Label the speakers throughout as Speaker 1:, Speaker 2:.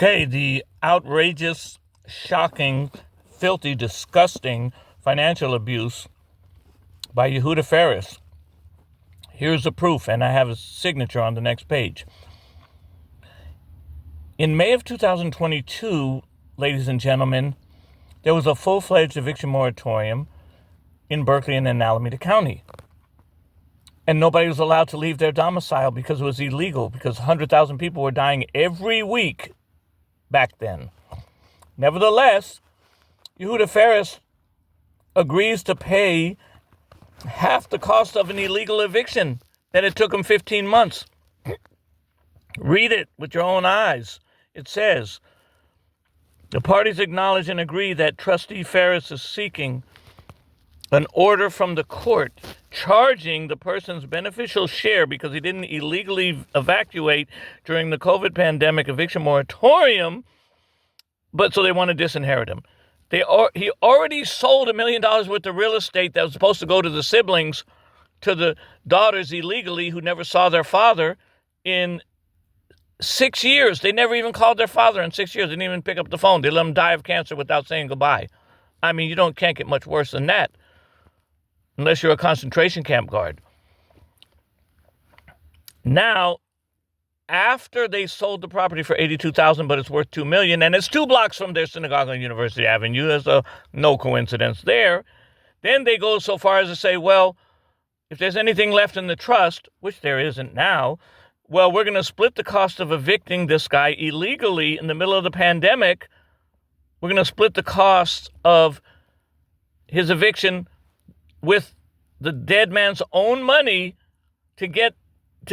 Speaker 1: Okay, the outrageous, shocking, filthy, disgusting financial abuse by Yehuda Ferris. Here's the proof, and I have his signature on the next page. In May of 2022, ladies and gentlemen, there was a full-fledged eviction moratorium in Berkeley and in Alameda County. And nobody was allowed to leave their domicile because it was illegal, because 100,000 people were dying every week back then. Nevertheless, Yehuda Ferris agrees to pay half the cost of an illegal eviction that it took him 15 months. Read it with your own eyes. It says, the parties acknowledge and agree that Trustee Ferris is seeking an order from the court charging the person's beneficial share because he didn't illegally evacuate during the COVID pandemic eviction moratorium, but so they want to disinherit him. He already sold $1 million worth of real estate that was supposed to go to the siblings, to the daughters illegally who never saw their father in 6 years. They never even called their father in 6 years. They didn't even pick up the phone. They let him die of cancer without saying goodbye. I mean, can't get much worse than that. Unless you're a concentration camp guard. Now, after they sold the property for $82,000, but it's worth $2 million, and it's 2 blocks from their synagogue on University Avenue, there's no coincidence there. Then they go so far as to say, well, if there's anything left in the trust, which there isn't now, well, we're going to split the cost of evicting this guy illegally in the middle of the pandemic. We're going to split the cost of his eviction with the dead man's own money to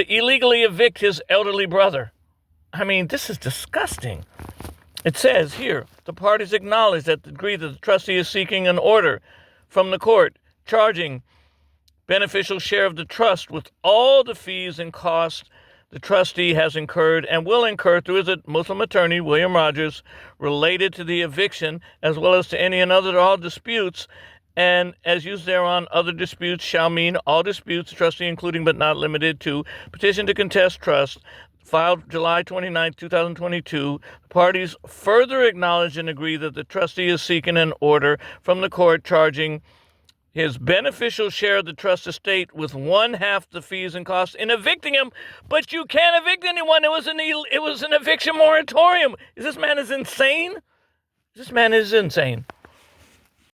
Speaker 1: illegally evict his elderly brother. I mean, this is disgusting. It says here, the parties acknowledge that agree that the trustee is seeking an order from the court charging beneficial share of the trust with all the fees and costs the trustee has incurred and will incur through his Muslim attorney, William Rogers, related to the eviction, as well as to any and all disputes. And as used thereon, other disputes shall mean all disputes, trustee including but not limited to petition to contest trust, filed July 29, 2022. The parties further acknowledge and agree that the trustee is seeking an order from the court charging his beneficial share of the trust estate with 1/2 the fees and costs in evicting him. But you can't evict anyone. It was an eviction moratorium. This man is insane. This man is insane.